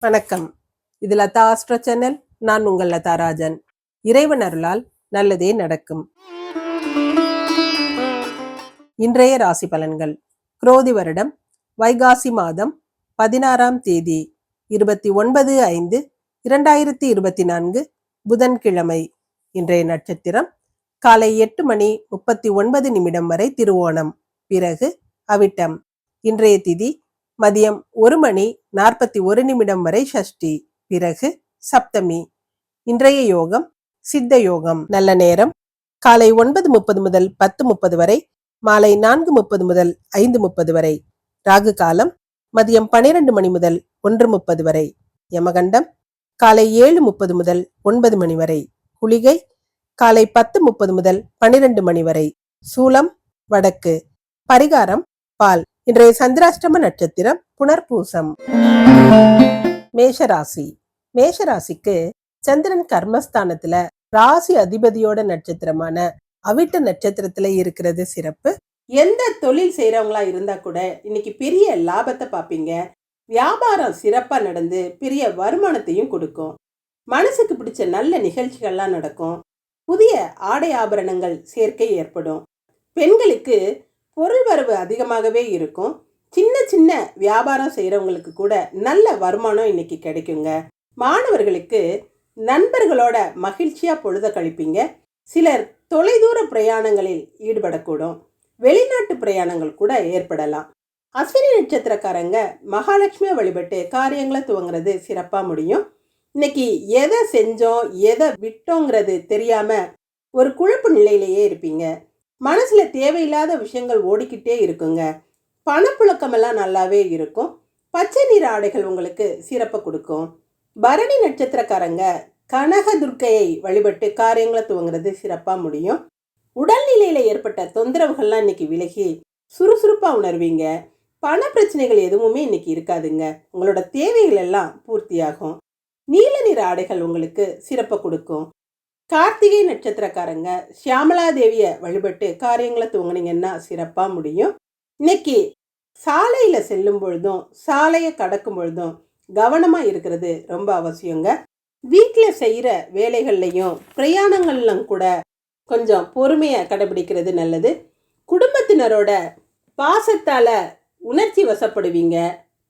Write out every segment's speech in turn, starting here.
வணக்கம். இது Latha astro channel. நான் உங்கள் லதா ராஜன். இறைவன் அருளால் நல்லதே நடக்கும். இன்றைய ராசி பலன்கள். குரோதி வருடம் வைகாசி மாதம் 16ஆம் தேதி 29/5/2024 புதன்கிழமை. இன்றைய நட்சத்திரம் காலை 8:39 வரை திருவோணம், பிறகு அவிட்டம். இன்றைய திதி மதியம் 1:41 வரை ஷஷ்டி, பிறகு சப்தமி. இன்றைய யோகம் சித்த யோகம். நல்ல நேரம் காலை 9:30 முதல் 10:30 வரை, மாலை 4:30 முதல் 5:30 வரை. ராகு காலம் மதியம் 12 மணி முதல் 1:30 வரை. யமகண்டம் காலை 7:30 முதல் 9 மணி வரை. குளிகை காலை 10:30 முதல் 12 மணி வரை. சூலம் வடக்கு. பரிகாரம் பால். இன்றைய சந்திராஷ்டம நட்சத்திரம் புனர்பூசம். மேஷராசி. மேஷராசிக்கு சந்திரன் கர்மஸ்தானத்துல ராசி அதிபதியோட நட்சத்திரமான அவிட்ட நட்சத்திரத்துல இருக்கிறது சிறப்பு. எந்த தொழில் செய்யறவங்களா இருந்தா கூட இன்னைக்கு பெரிய லாபத்தை பார்ப்பீங்க. வியாபாரம் சிறப்பா நடந்து பெரிய வருமானத்தையும் கொடுக்கும். மனசுக்கு பிடிச்ச நல்ல நிகழ்ச்சிகள்லாம் நடக்கும். புதிய ஆடை ஆபரணங்கள் சேர்க்கை ஏற்படும். பெண்களுக்கு பொருள் வரவு அதிகமாகவே இருக்கும். சின்ன சின்ன வியாபாரம் செய்யறவங்களுக்கு கூட நல்ல வருமானம் இன்னைக்கு கிடைக்குங்க. மாணவர்களுக்கு நண்பர்களோட மகிழ்ச்சியா பொழுத கழிப்பீங்க. சிலர் தொலைதூர பிரயாணங்களில் ஈடுபடக்கூடும். வெளிநாட்டு பிரயாணங்கள் கூட ஏற்படலாம். அஸ்வினி நட்சத்திரக்காரங்க மகாலட்சுமியை வழிபட்டு காரியங்களை துவங்குறது சிறப்பா முடியும். இன்னைக்கு எதை செஞ்சோம் எதை விட்டோங்கிறது தெரியாம ஒரு குழப்ப நிலையிலேயே இருப்பீங்க. மனசுல தேவையில்லாத விஷயங்கள் ஓடிக்கிட்டே இருக்குங்க. பணப்புழக்கம் எல்லாம் நல்லாவே இருக்கும். பச்சை நிற ஆடைகள் உங்களுக்கு சிறப்பை கொடுக்கும். பரணி நட்சத்திரக்காரங்க கனக துர்க்கையை வழிபட்டு காரியங்களை துவங்குறது சிறப்பா முடியும். உடல்நிலையில ஏற்பட்ட தொந்தரவுகள்லாம் இன்னைக்கு விலகி சுறுசுறுப்பா உணர்வீங்க. பண பிரச்சனைகள் எதுவுமே இன்னைக்கு இருக்காதுங்க. உங்களோட தேவைகள் எல்லாம் பூர்த்தியாகும். நீல நிற ஆடைகள் உங்களுக்கு சிறப்பை கொடுக்கும். கார்த்திகை நட்சத்திரக்காரங்க ஷியாமலா தேவிய வழிபட்டு காரியங்களை துவங்கினீங்கன்னா சிறப்பா முடியும். இன்னைக்கு சாலையில செல்லும் பொழுதும் சாலையை கடக்கும் பொழுதும் கவனமா இருக்கிறது ரொம்ப அவசியங்க. வீட்டில் செய்யற வேலைகள்லையும் பிரயாணங்கள்லாம் கூட கொஞ்சம் பொறுமையை கடைபிடிக்கிறது நல்லது. குடும்பத்தினரோட பாசத்தால உணர்ச்சி வசப்படுவீங்க.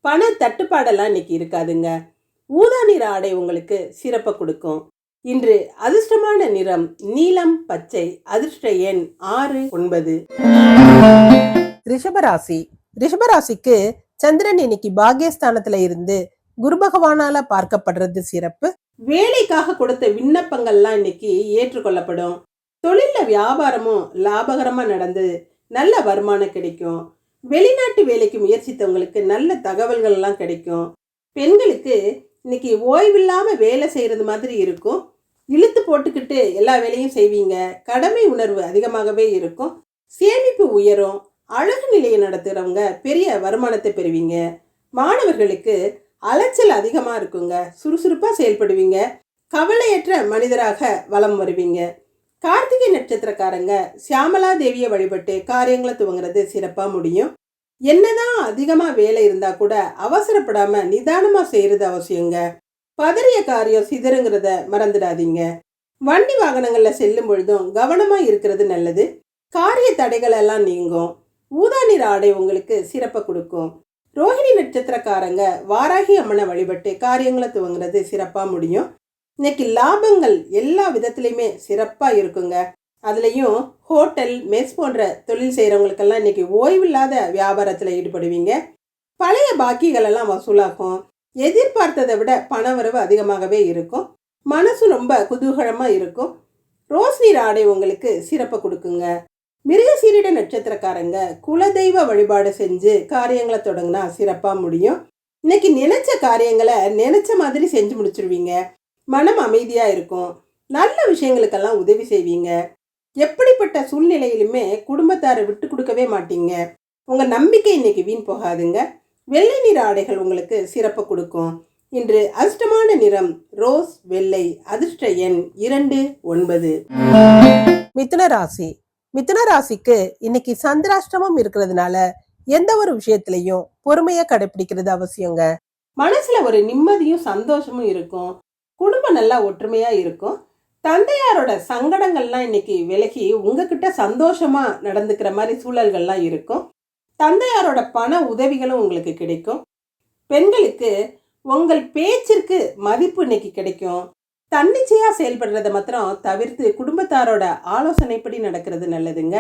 பண தட்டுப்பாடெல்லாம் இன்னைக்கு இருக்காதுங்க. ஊதா நிற ஆடை உங்களுக்கு சிறப்பை கொடுக்கும். இன்று அதிர்ஷ்டமான நிறம் நீலம் பச்சை. அதிர்ஷ்ட எண் 6, 9. ரிஷபராசி. ரிஷபராசிக்கு சந்திரன் இன்னைக்கு பாக்கியஸ்தானத்துல இருந்து குரு பகவானால பார்க்கப்படுறது சிறப்பு. வேலைக்காக கொடுத்த விண்ணப்பங்கள்லாம் இன்னைக்கு ஏற்றுக்கொள்ளப்படும். தொழில வியாபாரமும் லாபகரமா நடந்து நல்ல வருமானம் கிடைக்கும். வெளிநாட்டு வேலைக்கு முயற்சித்தவங்களுக்கு நல்ல தகவல்கள் எல்லாம் கிடைக்கும். பெண்களுக்கு இன்னைக்கு ஓய்வில்லாம வேலை செய்யறது மாதிரி இருக்கும். இழுத்து போட்டுக்கிட்டு எல்லா வேலையும் செய்வீங்க. கடமை உணர்வு அதிகமாகவே இருக்கும். சேமிப்பு உயரும். அழகு நிலையை நடத்துறவங்க பெரிய வருமானத்தை பெறுவீங்க. மாணவர்களுக்கு அலைச்சல் அதிகமா இருக்குங்க. சுறுசுறுப்பா செயல்படுவீங்க. கவலையற்ற மனிதராக வலம் வருவீங்க. கார்த்திகை நட்சத்திரக்காரங்க ஷியாமலா தேவியை வழிபட்டு காரியங்களை துவங்குறது சிறப்பா முடியும். என்னதான் அதிகமா வேலை இருந்தா கூட அவசரப்படாம நிதானமா செய்யறது அவசியங்க. பதறிய காரியம் சிதறுங்கிறத மறந்துடாதீங்க. வண்டி வாகனங்கள்ல செல்லும் பொழுதும் கவனமா இருக்கிறது நல்லது. காரிய தடைகள் எல்லாம் நீங்கும். ஊதா நிற ஆடை உங்களுக்கு சிறப்பை கொடுக்கும். ரோஹிணி நட்சத்திரக்காரங்க வாராகி அம்மனை வழிபட்டு காரியங்களை துவங்குறது சிறப்பா முடியும். இன்னைக்கு லாபங்கள் எல்லா விதத்திலையுமே சிறப்பா இருக்குங்க. அதுலயும் ஹோட்டல் மெஸ் போன்ற தொழில் செய்யறவங்களுக்கெல்லாம் இன்னைக்கு ஓய்வில்லாத வியாபாரத்துல ஈடுபடுவீங்க. பழைய பாக்கிகள் எல்லாம் வசூலாகும். எதிர்பார்த்ததை விட பணவரவு அதிகமாகவே இருக்கும். மனசு ரொம்ப குதூகலமா இருக்கும். ரோஸ் நீர் ஆடை உங்களுக்கு சிறப்பை கொடுக்குங்க. மிருகசீரிட நட்சத்திரக்காரங்க குலதெய்வ வழிபாடு செஞ்சு காரியங்களை தொடங்கினா சிறப்பா முடியும். இன்னைக்கு நினைச்ச காரியங்களை நினைச்ச மாதிரி செஞ்சு முடிச்சிருவீங்க. மனம் அமைதியா இருக்கும். நல்ல விஷயங்களுக்கெல்லாம் உதவி செய்வீங்க. எப்படிப்பட்ட சூழ்நிலையிலுமே குடும்பத்தாரை விட்டு கொடுக்கவே மாட்டீங்க. உங்க நம்பிக்கை இன்னைக்கு வீண் போகாதுங்க. வெள்ளை நிற ஆடைகள் உங்களுக்கு சிறப்பு கொடுக்கும். இன்று அதிர்ஷ்டமான நிறம் ரோஸ் வெள்ளை. அதிர்ஷ்ட எண் 2, 9. மிதுன ராசி. மிதுன ராசிக்கு இன்னைக்கு சந்திராஷ்டமம் இருக்கிறதுனால எந்த ஒரு விஷயத்திலையும் பொறுமையா கடைபிடிக்கிறது அவசியங்க. மனசுல ஒரு நிம்மதியும் சந்தோஷமும் இருக்கும். குடும்பம் நல்லா ஒற்றுமையா இருக்கும். தந்தையாரோட சங்கடங்கள்லாம் இன்னைக்கு விலகி உங்ககிட்ட சந்தோஷமா நடந்துக்கிற மாதிரி சூழல்கள்லாம் இருக்கும். தந்தையாரோட பண உதவிகளும் உங்களுக்கு கிடைக்கும். பெண்களுக்கு உங்கள் பேச்சிற்கு மதிப்பு இன்னைக்கு கிடைக்கும். தன்னிச்சையா செயல்படுறதை மாத்திரம் தவிர்த்து குடும்பத்தாரோட ஆலோசனைப்படி நடக்கிறது நல்லதுங்க.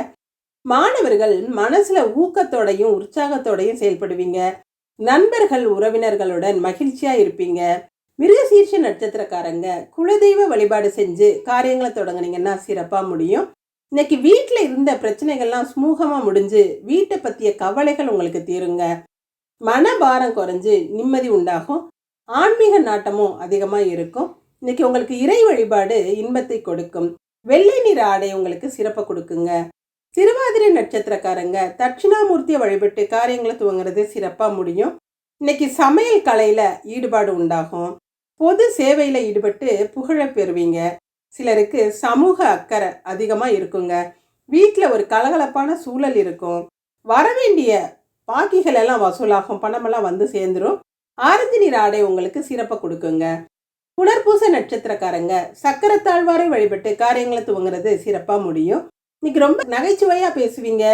மாணவர்கள் மனசுல ஊக்கத்தோடையும் உற்சாகத்தோடையும் செயல்படுவீங்க. நண்பர்கள் உறவினர்களுடன் மகிழ்ச்சியா இருப்பீங்க. மிருகசீர்ஷ நட்சத்திரக்காரங்க குலதெய்வ வழிபாடு செஞ்சு காரியங்களை தொடங்குனீங்கன்னா சிறப்பா முடியும். இன்னைக்கு வீட்டில் இருந்த பிரச்சனைகள்லாம் சுமூகமா முடிஞ்சு வீட்டை பத்திய கவலைகள் உங்களுக்கு தீருங்க. மனபாரம் குறைஞ்சு நிம்மதி உண்டாகும். ஆன்மீக நாட்டமும் அதிகமா இருக்கும். இன்னைக்கு உங்களுக்கு இறை வழிபாடு இன்பத்தை கொடுக்கும். வெள்ளை நிற ஆடை உங்களுக்கு சிறப்பை கொடுக்குங்க. திருவாதிரை நட்சத்திரக்காரங்க தட்சிணாமூர்த்தியை வழிபட்டு காரியங்களை துவங்குறது சிறப்பா முடியும். இன்னைக்கு சமையல் கலையில ஈடுபாடு உண்டாகும். பொது சேவையில ஈடுபட்டு புகழ பெறுவீங்க. சிலருக்கு சமூக அக்கறை அதிகமா இருக்குங்க. வீட்டில் ஒரு கலகலப்பான சூழல் இருக்கும். வரவேண்டிய பாக்கிகள் எல்லாம் வசூலாகும். பணமெல்லாம் வந்து சேர்ந்துரும். ஆரஞ்சு நிற ஆடை உங்களுக்கு சிறப்பை கொடுக்குங்க. புனர்பூச நட்சத்திரக்காரங்க சக்கரத்தாழ்வாரை வழிபட்டு காரியங்களை துவங்குறது சிறப்பா முடியும். இன்னைக்கு ரொம்ப நகைச்சுவையா பேசுவீங்க.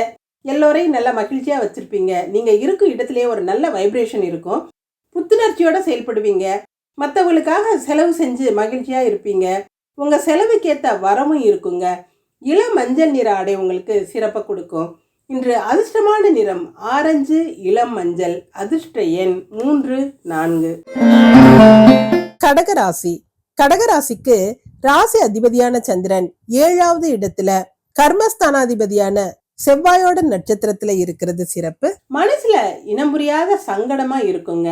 எல்லோரையும் நல்ல மகிழ்ச்சியா வச்சிருப்பீங்க. நீங்க இருக்கும் இடத்துலயே ஒரு நல்ல வைப்ரேஷன் இருக்கும். புத்துணர்ச்சியோட செயல்படுவீங்க. மற்றவங்களுக்காக செலவு செஞ்சு மகிழ்ச்சியா இருப்பீங்க. உங்க செலவுக்கேற்ற வரமும் இருக்குங்க. இளம் மஞ்சள் நிற ஆடை உங்களுக்கு சிறப்பை கொடுக்கும். இன்று அதிர்ஷ்டமான நிறம் ஆரஞ்சு இளம் மஞ்சள். அதிர்ஷ்ட எண் 3, 4. கடகராசி. கடகராசிக்கு ராசி அதிபதியான சந்திரன் 7வது இடத்துல கர்மஸ்தானாதிபதியான செவ்வாயோட நட்சத்திரத்துல இருக்கிறது சிறப்பு. மனசுல இனம் புரியாத சங்கடமா இருக்குங்க.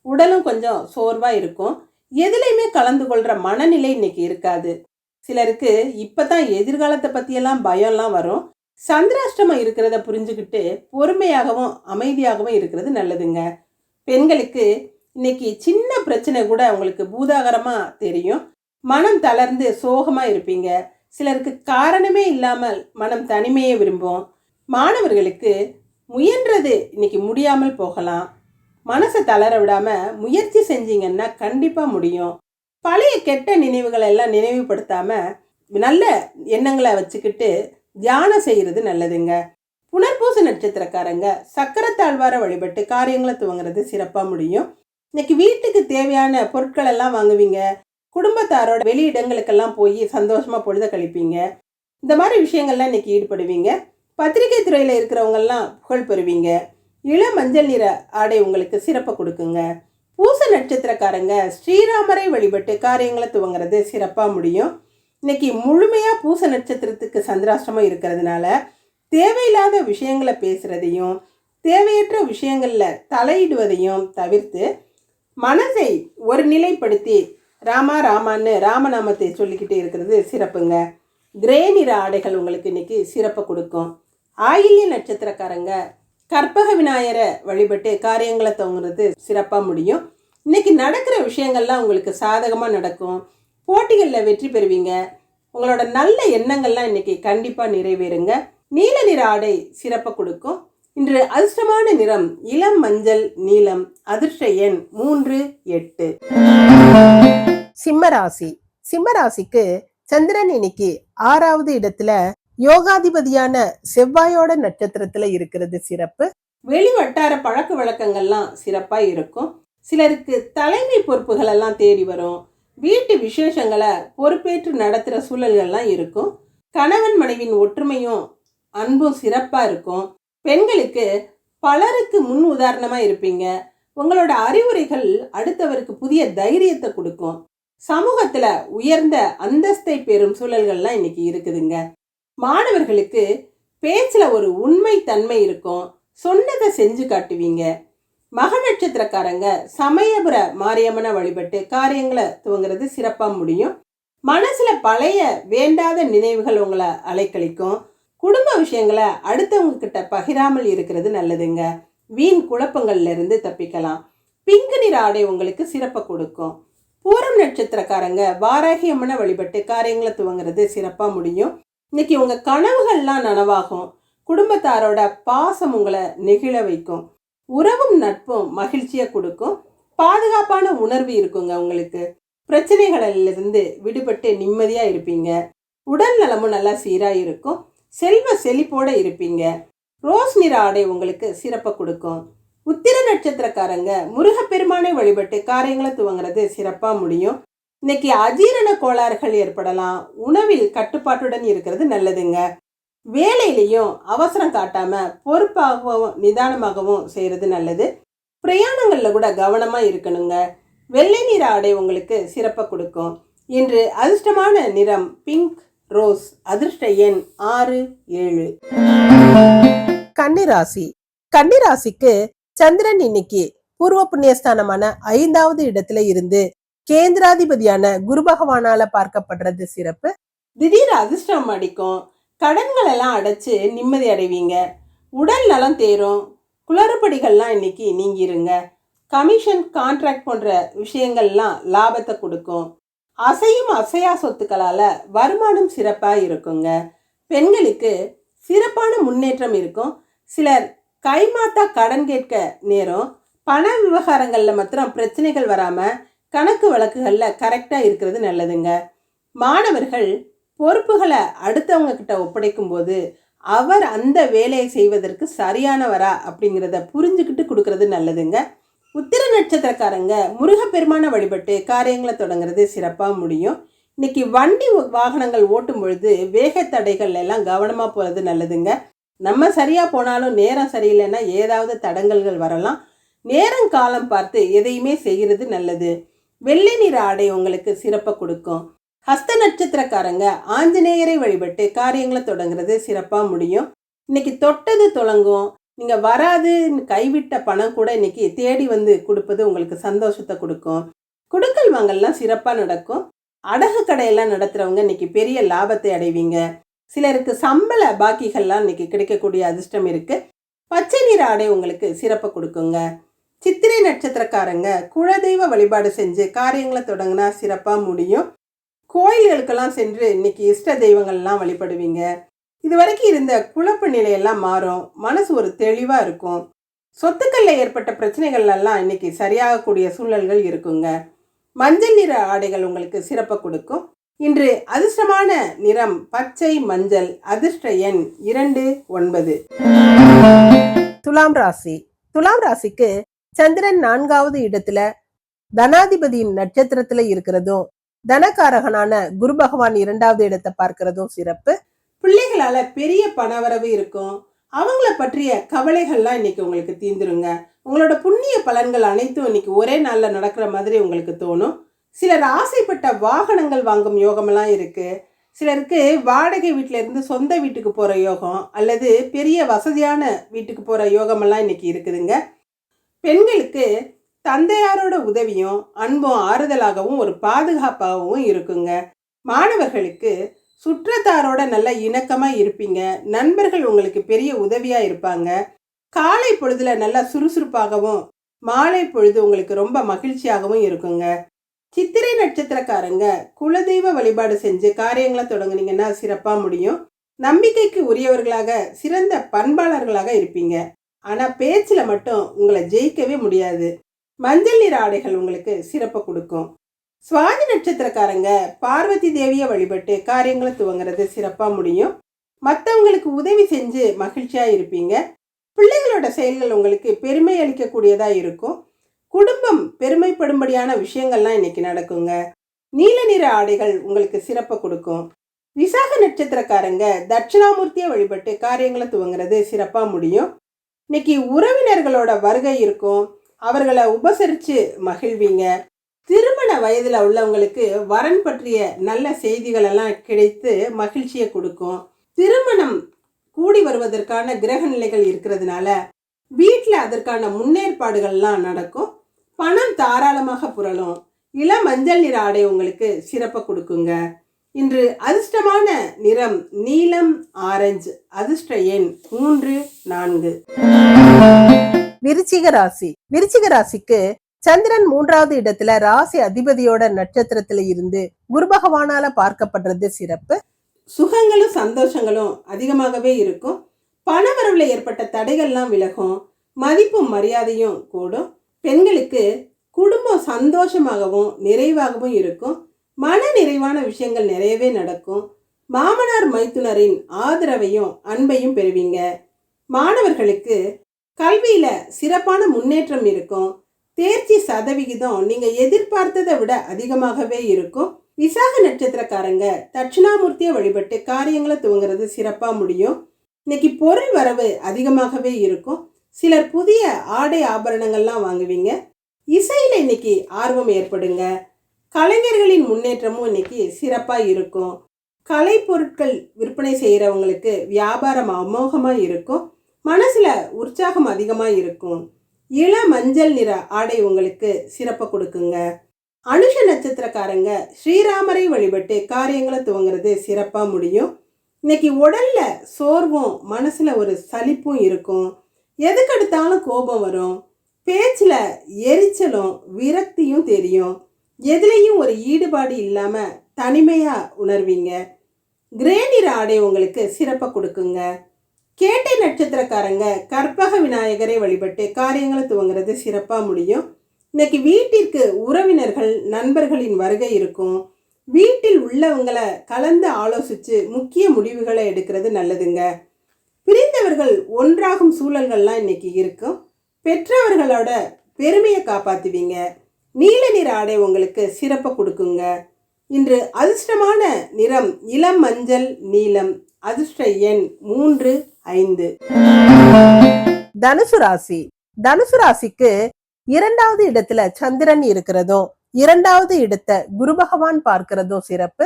உடலும் கொஞ்சம் சோர்வா இருக்கும். எதுலையுமே கலந்து கொள்ற மனநிலை இன்னைக்கு இருக்காது. சிலருக்கு இப்பதான் எதிர்காலத்தை பத்தியெல்லாம் பயம்லாம் வரும். சந்திராஷ்டமம் இருக்கிறத புரிஞ்சுக்கிட்டு பொறுமையாகவும் அமைதியாகவும் இருக்கிறது நல்லதுங்க. பெண்களுக்கு இன்னைக்கு சின்ன பிரச்சனை கூட உங்களுக்கு பூதாகரமா தெரியும். மனம் தளர்ந்து சோகமா இருப்பீங்க. சிலருக்கு காரணமே இல்லாமல் மனம் தனிமையை விரும்பும். மாணவர்களுக்கு முயன்றது இன்னைக்கு முடியாமல் போகலாம். மனசை தளர விடாம முயற்சி செஞ்சீங்கன்னா கண்டிப்பா முடியும். பழைய கெட்ட நினைவுகளை எல்லாம் நினைவுபடுத்தாம நல்ல எண்ணங்களை வச்சுக்கிட்டு தியானம் செய்யறது நல்லதுங்க. புனர்பூச நட்சத்திரக்காரங்க சக்கரத்தாழ்வார வழிபட்டு காரியங்களை துவங்குறது சிறப்பா முடியும். இன்னைக்கு வீட்டுக்கு தேவையான பொருட்கள் எல்லாம் வாங்குவீங்க. குடும்பத்தாரோட வெளியிடங்களுக்கெல்லாம் போய் சந்தோஷமா பொழுத கழிப்பீங்க. இந்த மாதிரி விஷயங்கள்லாம் இன்னைக்கு ஈடுபடுவீங்க. பத்திரிகை துறையில இருக்கிறவங்கெல்லாம் புகழ் பெறுவீங்க. இளம் மஞ்சள் நிற ஆடை உங்களுக்கு சிறப்பை கொடுக்குங்க. பூச நட்சத்திரக்காரங்க ஸ்ரீராமரை வழிபட்டு காரியங்களை துவங்குறது சிறப்பா முடியும். இன்னைக்கு முழுமையா பூச நட்சத்திரத்துக்கு சந்திராஷ்டமம் இருக்கிறதுனால தேவையில்லாத விஷயங்களை பேசுறதையும் தேவையற்ற விஷயங்கள்ல தலையிடுவதையும் தவிர்த்து மனதை ஒரு நிலைப்படுத்தி ராமா ராமான்னு ராமநாமத்தை சொல்லிக்கிட்டே இருக்கிறது சிறப்புங்க. கிரே நிற ஆடைகள் உங்களுக்கு இன்னைக்கு சிறப்பை கொடுக்கும். ஆயில்ய நட்சத்திரக்காரங்க கற்பக விநாயகரை வழிபட்டு காரியங்களை துவங்குறது சிறப்பாக முடியும். இன்னைக்கு நடக்கிற விஷயங்கள்லாம் உங்களுக்கு சாதகமாக நடக்கும். போட்டிகளில் வெற்றி பெறுவீங்க. உங்களோட நல்ல எண்ணங்கள்லாம் இன்னைக்கு கண்டிப்பாக நிறைவேறுங்க. நீல நிற ஆடை சிறப்பை கொடுக்கும். இன்று அதிர்ஷ்டமான நிறம் இளம் மஞ்சள் நீலம். அதிர்ஷ்ட எண் 3, 8. சிம்மராசி. சிம்மராசிக்கு சந்திரன் இன்னைக்கு 6வது இடத்துல யோகாதிபதியான செவ்வாயோட நட்சத்திரத்துல இருக்கிறது சிறப்பு. வெளி வட்டார பழக்க வழக்கங்கள்லாம் சிறப்பா இருக்கும். சிலருக்கு தலைமை பொறுப்புகள் எல்லாம் தேடி வரும். வீட்டு விசேஷங்களை பொறுப்பேற்று நடத்துகிற சூழல்கள்லாம் இருக்கும். கணவன் மனைவின் ஒற்றுமையும் அன்பும் சிறப்பா இருக்கும். பெண்களுக்கு பலருக்கு முன் உதாரணமா இருப்பீங்க. உங்களோட அறிவுரைகள் அடுத்தவருக்கு புதிய தைரியத்தை கொடுக்கும். சமூகத்துல உயர்ந்த அந்தஸ்தை பெறும் சூழல்கள்லாம் இன்னைக்கு இருக்குதுங்க. மாணவர்களுக்கு பேச்சுல ஒரு உண்மை தன்மை இருக்கும். சொன்னதை செஞ்சு காட்டுவீங்க. மக நட்சத்திரக்காரங்க சமயபுர மாரியம்மனை வழிபட்டு காரியங்களை துவங்குறது சிறப்பா முடியும். மனசுல பழைய வேண்டாத நினைவுகள் உங்களை அலைக்கழிக்கும். குடும்ப விஷயங்களை அடுத்தவங்க கிட்ட பகிராமல் இருக்கிறது நல்லதுங்க. வீண் குழப்பங்கள்ல இருந்து தப்பிக்கலாம். பிங்க் நிற ஆடை உங்களுக்கு சிறப்பை கொடுக்கும். பூரம் நட்சத்திரக்காரங்க வாராகி அம்மனை வழிபட்டு காரியங்களை துவங்குறது சிறப்பா முடியும். இன்னைக்கு உங்க கனவுகள்லாம் நனவாகும். குடும்பத்தாரோட பாசம் உங்களை நெகிழ வைக்கும். உறவும் நட்பும் மகிழ்ச்சியை கொடுக்கும். பாதுகாப்பான உணர்வு இருக்குங்க. உங்களுக்கு பிரச்சனைகளிலிருந்து விடுபட்டு நிம்மதியா இருப்பீங்க. உடல் நலமும் நல்லா சீரா இருக்கும். செல்வ செழிப்போட இருப்பீங்க. ரோஸ் நிற ஆடை உங்களுக்கு சிறப்பை கொடுக்கும். உத்திர நட்சத்திரக்காரங்க முருகப்பெருமானை வழிபட்டு காரியங்களை துவங்குறது சிறப்பா முடியும். இன்னைக்கு அஜீரண கோளாறுகள் ஏற்படலாம். உணவில் கட்டுப்பாட்டுடன் இருக்கிறது நல்லதுங்க. வேலையிலையும் அவசரம் காட்டாம பொறுப்பாகவும் நிதானமாகவும் செய்யறது நல்லது. பிரயாணங்கள்ல கூட கவனமா இருக்கணுங்க. வெள்ளை நிற ஆடை உங்களுக்கு சிறப்பை கொடுக்கும். இன்று அதிர்ஷ்டமான நிறம் பிங்க், ரோஸ். அதிர்ஷ்ட எண் 6, 7. கன்னிராசி. கன்னிராசிக்கு சந்திரன் இன்னைக்கு பூர்வ புண்ணியஸ்தானமான 5வது இடத்துல இருந்து கேந்திராதிபதியான குரு பகவானால பார்க்கப்படுறது சிறப்பு. திடீர் அதிர்ஷ்டம் அடிக்கும். கடன்கள் எல்லாம் அடைச்சு நிம்மதி அடைவீங்க. உடல் நலம் தேரும். குளறுபடிகள்லாம் இன்னைக்கு நீங்கிருங்க. கமிஷன், கான்ட்ராக்ட் போன்ற விஷயங்கள்லாம் லாபத்தை கொடுக்கும். அசையும் அசையா சொத்துக்களால வருமானம் சிறப்பா இருக்குங்க. பெண்களுக்கு சிறப்பான முன்னேற்றம் இருக்கும். சிலர் கைமாத்தா கடன் கேட்க நேரம். பண விவகாரங்கள்ல மாத்திரம் பிரச்சனைகள் வராம கணக்கு வழக்குகள்ல கரெக்டா இருக்கிறது நல்லதுங்க. மாணவர்கள் பொறுப்புகளை அடுத்தவங்க கிட்ட ஒப்படைக்கும் போது அவர் அந்த வேலையை செய்வதற்கு சரியானவரா அப்படிங்கிறத புரிஞ்சுக்கிட்டு கொடுக்கறது நல்லதுங்க. உத்திர நட்சத்திரக்காரங்க முருகப்பெருமான வழிபட்டு காரியங்களை தொடங்குறது சிறப்பா முடியும். இன்னைக்கு வண்டி வாகனங்கள் ஓட்டும் பொழுது வேக தடைகள் எல்லாம் கவனமா போறது நல்லதுங்க. நம்ம சரியா போனாலும் நேரம் சரியில்லைன்னா ஏதாவது தடங்கல்கள் வரலாம். நேரம் காலம் பார்த்து எதையுமே செய்கிறது நல்லது. வெள்ளை நிற ஆடை உங்களுக்கு சிறப்பை கொடுக்கும். ஹஸ்த நட்சத்திரக்காரங்க ஆஞ்சநேயரை வழிபட்டு காரியங்களை தொடங்குறது சிறப்பா முடியும். இன்னைக்கு தொட்டது தொடங்கும். நீங்க வராது கைவிட்ட பணம் கூட இன்னைக்கு தேடி வந்து கொடுப்பது உங்களுக்கு சந்தோஷத்தை கொடுக்கும். குடுக்கல் வாங்கல்லாம் சிறப்பா நடக்கும். அடகு கடையெல்லாம் நடத்துறவங்க இன்னைக்கு பெரிய லாபத்தை அடைவீங்க. சிலருக்கு சம்பள பாக்கிகள்லாம் இன்னைக்கு கிடைக்கக்கூடிய அதிர்ஷ்டம் இருக்கு. பச்சை நிற ஆடை உங்களுக்கு சிறப்பை கொடுக்குங்க. சித்திரை நட்சத்திரக்காரங்க குலதெய்வ வழிபாடு செஞ்சு காரியங்களை தொடங்கினா சிறப்பா முடியும். கோயில்களுக்கெல்லாம் சென்று இன்னைக்கு இஷ்ட தெய்வங்கள்லாம் வழிபடுவீங்க. இது வரைக்கும் இருந்த குழப்ப நிலையெல்லாம் மாறும். மனசு ஒரு தெளிவா இருக்கும். சொத்துக்கள்ல ஏற்பட்ட பிரச்சனைகள் எல்லாம் இன்னைக்கு சரியாகக்கூடிய சூழல்கள் இருக்குங்க. மஞ்சள் நிற ஆடைகள் உங்களுக்கு சிறப்பை கொடுக்கும். இன்று அதிர்ஷ்டமான நிறம் பச்சை, மஞ்சள். அதிர்ஷ்ட எண் 2, 9. துலாம் ராசி. துலாம் ராசிக்கு சந்திரன் 4வது இடத்துல தனாதிபதியின் நட்சத்திரத்துல இருக்கிறதும் தனகாரகனான குரு பகவான் 2வது இடத்தை பார்க்கிறதும் சிறப்பு. பிள்ளைகளால பெரிய பணவரவு இருக்கும். அவங்கள பற்றிய கவலைகள்லாம் இன்னைக்கு உங்களுக்கு தீந்துருங்க. உங்களோட புண்ணிய பலன்கள் அனைத்தும் இன்னைக்கு ஒரே நாள்ல நடக்கிற மாதிரி உங்களுக்கு தோணும். சிலர் ஆசைப்பட்ட வாகனங்கள் வாங்கும் யோகமெல்லாம் இருக்கு. சிலருக்கு வாடகை வீட்டில இருந்து சொந்த வீட்டுக்கு போற யோகம் அல்லது பெரிய வசதியான வீட்டுக்கு போற யோகமெல்லாம் இன்னைக்கு இருக்குதுங்க. பெண்களுக்கு தந்தையாரோட உதவியும் அன்பும் ஆறுதலாகவும் ஒரு பாதுகாப்பாகவும் இருக்குங்க. மாணவர்களுக்கு சுற்றத்தாரோட நல்ல இணக்கமா இருப்பீங்க. நண்பர்கள் உங்களுக்கு பெரிய உதவியா இருப்பாங்க. காலை பொழுதுல நல்லா சுறுசுறுப்பாகவும் மாலை பொழுது உங்களுக்கு ரொம்ப மகிழ்ச்சியாகவும் இருக்குங்க. சித்திரை நட்சத்திரக்காரங்க குலதெய்வ வழிபாடு செஞ்சு காரியங்களை தொடங்குனீங்கன்னா சிறப்பா முடியும். நம்பிக்கைக்கு உரியவர்களாக சிறந்த பண்பாளர்களாக இருப்பீங்க. ஆனா பேச்சுல மட்டும் உங்களை ஜெயிக்கவே முடியாது. மஞ்சள் நிற ஆடைகள் உங்களுக்கு சிறப்பை கொடுக்கும். சுவாதி நட்சத்திரக்காரங்க பார்வதி தேவியை வழிபட்டு காரியங்களை துவங்குறது சிறப்பா முடியும். மற்றவங்களுக்கு உதவி செஞ்சு மகிழ்ச்சியா இருப்பீங்க. பிள்ளைகளோட செயல்கள் உங்களுக்கு பெருமை அளிக்கக்கூடியதா இருக்கும். குடும்பம் பெருமைப்படும்படியான விஷயங்கள்லாம் இன்னைக்கு நடக்குங்க. நீல நிற ஆடைகள் உங்களுக்கு சிறப்பை கொடுக்கும். விசாக நட்சத்திரக்காரங்க தட்சிணாமூர்த்தியை வழிபட்டு காரியங்களை துவங்குறது சிறப்பா முடியும். இன்னைக்கு உறவினர்களோட வருகை இருக்கும். அவர்களை உபசரித்து மகிழ்வீங்க. திருமண வயதில் உள்ளவங்களுக்கு வரன் பற்றிய நல்ல செய்திகள் எல்லாம் கிடைத்து மகிழ்ச்சியை கொடுக்கும். திருமணம் கூடி வருவதற்கான கிரக நிலைகள் இருக்கிறதுனால வீட்டில் அதற்கான முன்னேற்பாடுகள்லாம் நடக்கும். பணம் தாராளமாக புரளும். இளம் மஞ்சள் நிற ஆடை உங்களுக்கு சிறப்பை கொடுக்குங்க. இன்று அதிர்ஷ்டமான நிறம் நீலம், ஆரஞ்சு. அதிர்ஷ்ட எண் 3, 4. விருச்சிக ராசி. விருச்சிக ராசிக்கு சந்திரன் 3வது இடத்துல ராசி அதிபதியோட நட்சத்திரத்துல இருந்து குரு பகவானால பார்க்கப்படுறது சிறப்பு. சுகங்களும் சந்தோஷங்களும் அதிகமாகவே இருக்கும். பணவரவுல ஏற்பட்ட தடைகள்லாம் விலகும். மதிப்பும் மரியாதையும் கூடும். பெண்களுக்கு குடும்பம் சந்தோஷமாகவும் நிறைவாகவும் இருக்கும். மன நிறைவான விஷயங்கள் நிறையவே நடக்கும். மாமனார் மைத்துனரின் ஆதரவையும் அன்பையும் பெறுவீங்க. மாணவர்களுக்கு கல்வியில சிறப்பான முன்னேற்றம் இருக்கும். தேர்ச்சி சதவிகிதம் நீங்க எதிர்பார்த்ததை விட அதிகமாகவே இருக்கும். விசாக நட்சத்திரக்காரங்க தட்சிணாமூர்த்தியை வழிபட்டு காரியங்களை துவங்குறது சிறப்பா முடியும். இன்னைக்கு பொருள் வரவு அதிகமாகவே இருக்கும். சிலர் புதிய ஆடை ஆபரணங்கள்லாம் வாங்குவீங்க. இசையில இன்னைக்கு ஆர்வம் ஏற்படுங்க. கலைஞர்களின் முன்னேற்றமும் இன்னைக்கு சிறப்பா இருக்கும். கலை பொருட்கள் விற்பனை செய்யறவங்களுக்கு வியாபாரம் அமோகமா இருக்கும். மனசுல உற்சாகம் அதிகமா இருக்கும். இள மஞ்சள் நிற ஆடை உங்களுக்கு சிறப்பை கொடுக்குங்க. அனுஷ நட்சத்திரக்காரங்க ஸ்ரீராமரை வழிபட்டு காரியங்களை துவங்குறது சிறப்பா முடியும். இன்னைக்கு உடல்ல சோர்வும் மனசுல ஒரு சலிப்பும் இருக்கும். எதுக்கெடுத்தாலும் கோபம் வரும். பேச்சுல எரிச்சலும் விரக்தியும் தெரியும். எதுலையும் ஒரு ஈடுபாடு இல்லாம தனிமையா உணர்வீங்க. கிரே நிற ஆடை உங்களுக்கு சிறப்பை கொடுக்குங்க. கேட்டை நட்சத்திரக்காரங்க கற்பக விநாயகரை வழிபட்டு காரியங்களை துவங்குறது சிறப்பா முடியும். இன்னைக்கு வீட்டிற்கு உறவினர்கள் நண்பர்களின் வருகை இருக்கும். வீட்டில் உள்ளவங்களை கலந்து ஆலோசிச்சு முக்கிய முடிவுகளை எடுக்கிறது நல்லதுங்க. பிரிந்தவர்கள் ஒன்றாகும் சூழல்கள்லாம் இன்னைக்கு இருக்கும். பெற்றவர்களோட பெருமையை காப்பாத்துவீங்க. நீல நிற ஆடை உங்களுக்கு சிறப்பை கொடுக்குங்க. இன்று அதிர்ஷ்டமான நிறம் இளம் மஞ்சள் நீலம். அதிர்ஷ்ட எண் 3, 5. தனுசு ராசி. தனுசு ராசிக்கு 2வது இடத்துல சந்திரன் இருக்கிறதும் 2வது இடத்தை குரு பகவான் பார்க்கிறதும் சிறப்பு.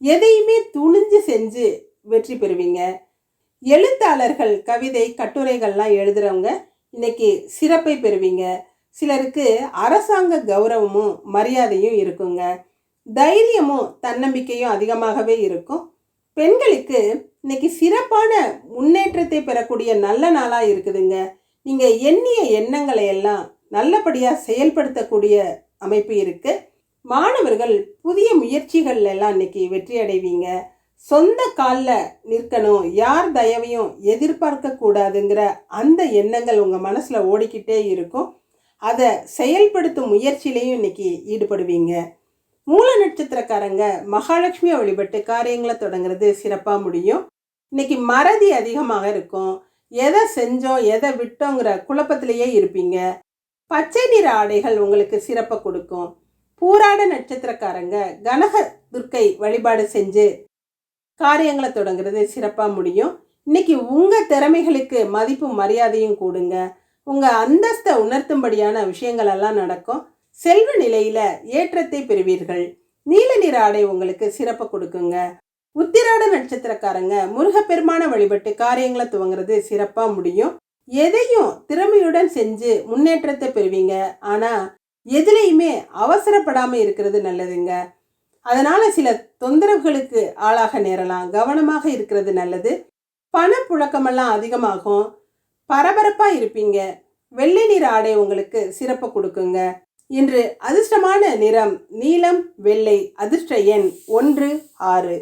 எதையுமே துணிஞ்சு செஞ்சு வெற்றி பெறுவீங்க. எழுத்தாளர்கள் கவிதை கட்டுரைகள்லாம் எழுதுறவங்க இன்னைக்கு சிறப்பை பெறுவீங்க. சிலருக்கு அரசாங்க கௌரவமும் மரியாதையும் இருக்குங்க. தைரியமும் தன்னம்பிக்கையும் அதிகமாகவே இருக்கும். பெண்களுக்கு இன்னைக்கு சிறப்பான முன்னேற்றத்தை பெறக்கூடிய நல்ல நாளா இருக்குதுங்க. நீங்க எண்ணிய எண்ணங்களை எல்லாம் நல்லபடியா செயல்படுத்தக்கூடிய அமைப்பு இருக்கு. மாணவர்கள் புதிய முயற்சிகள் எல்லாம் இன்னைக்கு வெற்றி அடைவீங்க. சொந்த காலில் நிற்கணும், யார் தயவையும் எதிர்பார்க்க கூடாதுங்கிற அந்த எண்ணங்கள் உங்க மனசுல ஓடிக்கிட்டே இருக்கும். அதை செயல்படுத்தும் முயற்சியிலையும் இன்னைக்கு ஈடுபடுவீங்க. மூல நட்சத்திரக்காரங்க மகாலட்சுமியை வழிபட்டு காரியங்களை தொடங்குறது சிறப்பா முடியும். இன்னைக்கு மறதி அதிகமாக இருக்கும். எதை செஞ்சோம் எதை விட்டோங்கிற குழப்பத்திலேயே இருப்பீங்க. பச்சை நிற ஆடைகள் உங்களுக்கு சிறப்பை கொடுக்கும். பூராட நட்சத்திரக்காரங்க கனக துர்க்கை வழிபாடு செஞ்சு காரியங்களை தொடங்குறது சிறப்பா முடியும். இன்னைக்கு உங்க திறமைகளுக்கு மதிப்பும் மரியாதையும் கூடுங்க. உங்க அந்தஸ்தை உணர்த்தும்படியான விஷயங்கள் எல்லாம் நடக்கும். செல்வ நிலையில ஏற்றத்தை பெறுவீர்கள். நீல நிற ஆடை உங்களுக்கு சிறப்பை கொடுக்குங்க. உத்திராட நட்சத்திரக்காரங்க முருகப்பெருமான வழிபட்டு காரியங்களை துவங்குறது சிறப்பா முடியும். எதையும் திறமையுடன் செஞ்சு முன்னேற்றத்தை பெறுவீங்க. ஆனா எதுலையுமே அவசரப்படாம இருக்கிறது நல்லதுங்க. அதனால சில தொந்தரவுகளுக்கு ஆளாக நேரலாம். கவனமாக இருக்கிறது நல்லது. பணப்புழக்கமெல்லாம் அதிகமாகும். பரபரப்பா இருப்பீங்க. வெள்ளை நிற ஆடை உங்களுக்கு சிறப்பு கொடுக்குங்க. இன்று அதிர்ஷ்டமான நிறம் நீலம் வெள்ளை. அதிர்ஷ்ட எண் 1, 6.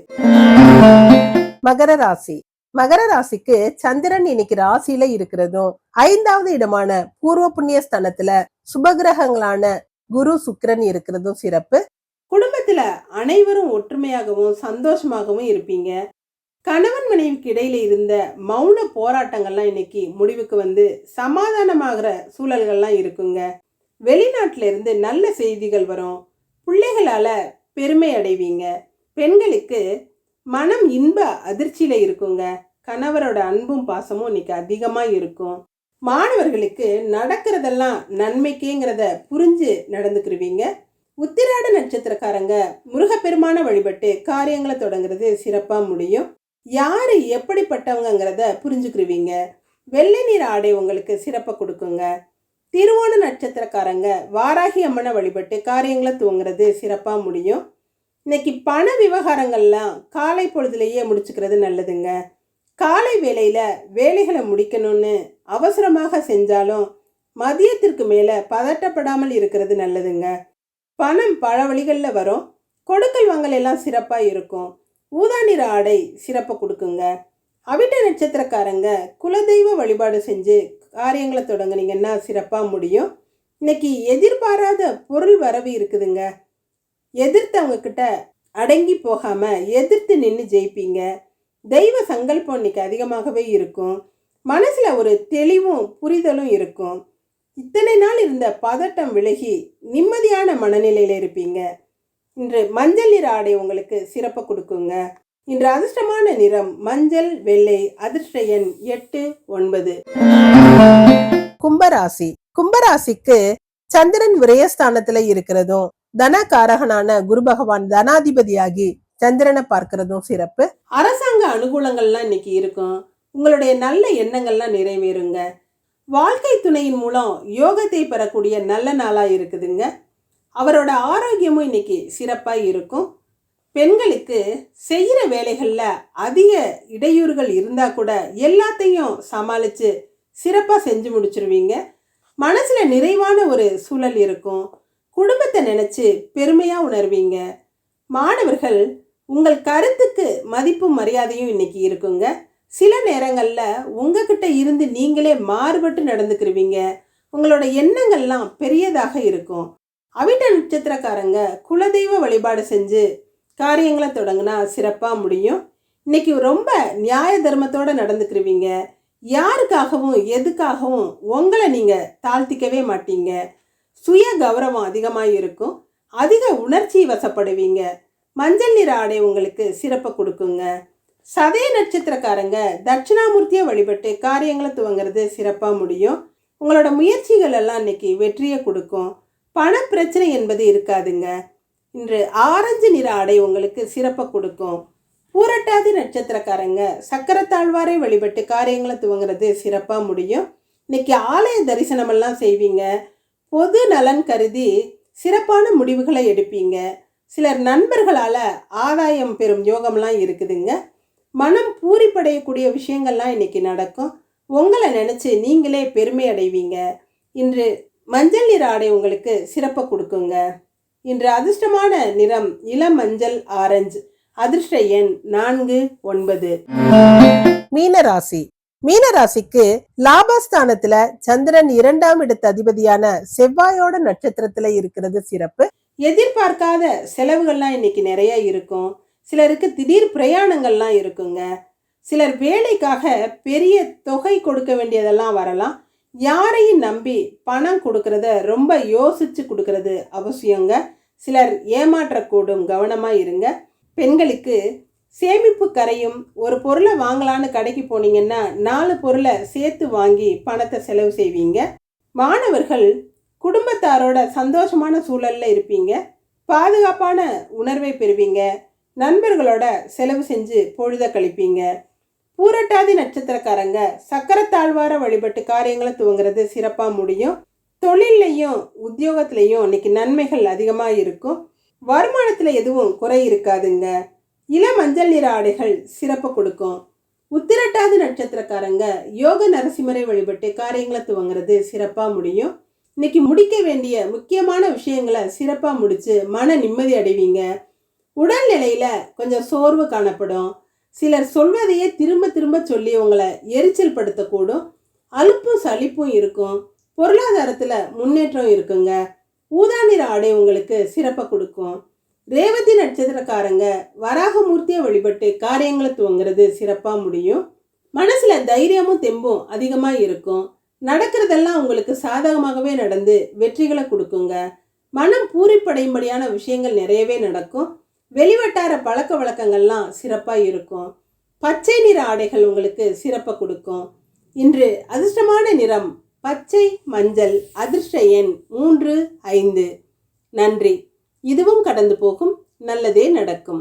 மகர ராசி. மகர ராசிக்கு சந்திரன் இன்னைக்கு ராசியில இருக்கிறதும் 5வது இடமான பூர்வ புண்ணிய ஸ்தானத்துல சுபகிரகங்களான குரு சுக்கிரன் இருக்கிறதும் சிறப்பு. குடும்பத்துல அனைவரும் ஒற்றுமையாகவும் சந்தோஷமாகவும் இருப்பீங்க. கணவன் மனைவிக்கு இடையில இருந்த மௌன போராட்டங்கள்லாம் இன்னைக்கு முடிவுக்கு வந்து சமாதானமாகிற சூழல்கள்லாம் இருக்குங்க. வெளிநாட்டுல இருந்து நல்ல செய்திகள் வரும். பிள்ளைகளால பெருமை அடைவீங்க. பெண்களுக்கு மனம் இன்ப அதிர்ச்சியில இருக்குங்க. கணவரோட அன்பும் பாசமும் இன்னைக்கு அதிகமா இருக்கும். மாணவர்களுக்கு நடக்கிறதெல்லாம் நன்மைக்குங்கிறத புரிஞ்சு நடந்துக்கிருவீங்க. உத்திராட நட்சத்திரக்காரங்க முருகப்பெருமான வழிபட்டு காரியங்களை தொடங்குறது சிறப்பா முடியும். யாரு எப்படிப்பட்டவங்கிறத புரிஞ்சுக்கிருவீங்க. வெள்ளை நிற ஆடை உங்களுக்கு சிறப்பை கொடுக்குங்க. திருவோண நட்சத்திரக்காரங்க வாராகி அம்மனை வழிபட்டு காரியங்களை துவங்குறது சிறப்பா முடியும். இன்னைக்கு பண விவகாரங்கள்லாம் காலை பொழுதுலேயே முடிச்சுக்கிறது நல்லதுங்க. காலை வேளையில வேலைகளை முடிக்கணும்னு அவசரமாக செஞ்சாலும் மதியத்திற்கு மேல பதட்டப்படாமல் இருக்கிறது நல்லதுங்க. பணம் பல வழிகளில் வரும். கொடுக்கல் வாங்கல் எல்லாம் சிறப்பாக இருக்கும். ஊதா நிற ஆடை சிறப்பை கொடுக்குங்க. அவிட்ட நட்சத்திரக்காரங்க குலதெய்வ வழிபாடு செஞ்சு காரியங்களை தொடங்குனீங்கன்னா சிறப்பாக முடியும். இன்னைக்கு எதிர்பாராத பொருள் வரவு இருக்குதுங்க. எதிர்த்தவங்க கிட்ட அடங்கி போகாம எதிர்த்து நின்று ஜெயிப்பீங்க. தெய்வ சங்கல்பம் இன்னைக்கு அதிகமாகவே இருக்கும். மனசுல ஒரு தெளிவும் புரிதலும் இருக்கும். இத்தனை நாள் இருந்த பதட்டம் விலகி நிம்மதியான மனநிலையில இருப்பீங்க. இன்று மஞ்சள் நிற ஆடை உங்களுக்கு சிறப்பு கொடுக்குங்க. இன்று அதிர்ஷ்டமான நிறம் மஞ்சள், வெள்ளை. அதிர்ஷ்ட எண் 8, 9. கும்பராசி. கும்பராசிக்கு சந்திரன் விரயஸ்தானத்துல இருக்கிறதும் தனகாரகனான குரு பகவான் தனாதிபதியாகி சந்திரனை பார்க்கிறதும் சிறப்பு. அரசாங்க அனுகூலங்கள்லாம் இன்னைக்கு இருக்கும். உங்களுடைய நல்ல எண்ணங்கள்லாம் நிறைவேறுங்க. வாழ்க்கை துணையின் மூலம் யோகத்தை பெறக்கூடிய நல்ல நாளா இருக்குதுங்க. அவரோட ஆரோக்கியமும் இன்னைக்கு சிறப்பா இருக்கும். பெண்களுக்கு செய்கிற வேலைகள்ல அதிக இடையூறுகள் இருந்தா கூட எல்லாத்தையும் சமாளிச்சு சிறப்பா செஞ்சு முடிச்சிருவீங்க. மனசுல நிறைவான ஒரு சூழல் இருக்கும். குடும்பத்தை நினைச்சு பெருமையா உணர்வீங்க. மாணவர்கள் உங்கள் கருத்துக்கு மதிப்பும் மரியாதையும் இன்னைக்கு இருக்குங்க. சில நேரங்கள்ல உங்ககிட்ட இருந்து நீங்களே மாறுபட்டு நடந்துக்கிருவீங்க. உங்களோட எண்ணங்கள்லாம் பெரியதாக இருக்கும். அவிட்ட நட்சத்திரக்காரங்க குலதெய்வ வழிபாடு செஞ்சு காரியங்களை தொடங்கினா சிறப்பா முடியும். இன்னைக்கு ரொம்ப நியாய தர்மத்தோட நடந்துக்கிருவீங்க. யாருக்காகவும் எதுக்காகவும் உங்களை நீங்க தாழ்த்திக்கவே மாட்டீங்க. சுய கௌரவம் அதிகமாக இருக்கும். அதிக உணர்ச்சி வசப்படுவீங்க. மஞ்சள் நிற ஆடை உங்களுக்கு சிறப்பை கொடுக்குங்க. சதய நட்சத்திரக்காரங்க தட்சிணாமூர்த்தியை வழிபட்டு காரியங்களை துவங்கிறது சிறப்பாக முடியும். உங்களோட முயற்சிகள் எல்லாம் இன்னைக்கு வெற்றியை கொடுக்கும். பண பிரச்சனை என்பது இருக்காதுங்க. இன்று ஆரஞ்சு நிற ஆடை உங்களுக்கு சிறப்பை கொடுக்கும். பூரட்டாதி நட்சத்திரக்காரங்க சக்கரத்தாழ்வாரை வழிபட்டு காரியங்களை துவங்கிறது சிறப்பாக முடியும். இன்னைக்கு ஆலய தரிசனமெல்லாம் செய்வீங்க. பொது நலன் கருதி சிறப்பான முடிவுகளை எடுப்பீங்க. சிலர் நண்பர்களால் ஆதாயம் பெறும் யோகம்லாம் இருக்குதுங்க. மனம் பூரிப்படையக்கூடிய விஷயங்கள்லாம் இன்னைக்கு நடக்கும். உங்களை நினச்சி நீங்களே பெருமை அடைவீங்க. இன்று மஞ்சள் நிற ஆடை உங்களுக்கு சிறப்பை கொடுக்குங்க. இன்று அதிர்ஷ்டமான நிறம் இளம் மஞ்சள், ஆரஞ்சு. அதிர்ஷ்ட எண் 4, 9. மீனராசி. மீனராசிக்கு லாபஸ்தானத்துல சந்திரன் 2ஆம் இடத்து அதிபதியான செவ்வாயோட நட்சத்திரத்துல இருக்கிறது சிறப்பு. எதிர்பார்க்காத செலவுகள்லாம் இன்னைக்கு நிறைய இருக்கும். சிலருக்கு திடீர் பிரயாணங்கள்லாம் இருக்குங்க. சிலர் வேலைக்காக பெரிய தொகை கொடுக்க வேண்டியதெல்லாம் வரலாம். யாரையும் நம்பி பணம் கொடுக்கறத ரொம்ப யோசிச்சு கொடுக்கறது அவசியங்க. சிலர் ஏமாற்றக்கூடும், கவனமா இருங்க. பெண்களுக்கு சேமிப்பு கரையும். ஒரு பொருளை வாங்கலான்னு கடைக்கு போனீங்கன்னா 4 பொருளை சேர்த்து வாங்கி பணத்தை செலவு செய்வீங்க. மாணவர்கள் குடும்பத்தாரோட சந்தோஷமான சூழல்ல இருப்பீங்க. பாதுகாப்பான உணர்வை பெறுவீங்க. நண்பர்களோட செலவு செஞ்சு பொழுத கழிப்பீங்க. பூரட்டாதி நட்சத்திரக்காரங்க சக்கரத்தாழ்வார வழிபட்டு காரியங்களை துவங்கிறது சிறப்பாக முடியும். தொழிலையும் உத்தியோகத்திலையும் இன்னைக்கு நன்மைகள் அதிகமாக இருக்கும். வருமானத்தில் எதுவும் குறை இருக்காதுங்க. இளம் மஞ்சள் நிற ஆடைகள் சிறப்பு கொடுக்கும். உத்திரட்டாதி நட்சத்திரக்காரங்க யோக நரசிம்மரை வழிபட்டு காரியங்களை துவங்கிறது சிறப்பாக முடியும். இன்னைக்கு முடிக்க வேண்டிய முக்கியமான விஷயங்களை சிறப்பாக முடிச்சு மன நிம்மதி அடைவீங்க. உடல்நிலையில கொஞ்சம் சோர்வு காணப்படும். சிலர் சொல்வதையே திரும்ப திரும்ப சொல்லி உங்களை எரிச்சல் படுத்தக்கூடும். அலுப்பும் சலிப்பும் இருக்கும். பொருளாதாரத்துல முன்னேற்றம் இருக்குங்க. ஊதா நிற ஆடை உங்களுக்கு சிறப்பை கொடுக்கும். ரேவதி நட்சத்திரக்காரங்க வராகமூர்த்தியை வழிபட்டு காரியங்களை துவங்கிறது சிறப்பா முடியும். மனசுல தைரியமும் தெம்பும் அதிகமா இருக்கும். நடக்கிறதெல்லாம் உங்களுக்கு சாதகமாகவே நடந்து வெற்றிகளை கொடுக்குங்க. மனம் பூரிப்படையும்படியான விஷயங்கள் நிறையவே நடக்கும். வெளிவட்டார பழக்க வழக்கங்கள்லாம் சிறப்பாக இருக்கும். பச்சை நிற ஆடைகள் உங்களுக்கு சிறப்பை கொடுக்கும். இன்று அதிர்ஷ்டமான நிறம் பச்சை, மஞ்சள். அதிர்ஷ்ட எண் 3, 5. நன்றி. இதுவும் கடந்து போகும். நல்லதே நடக்கும்.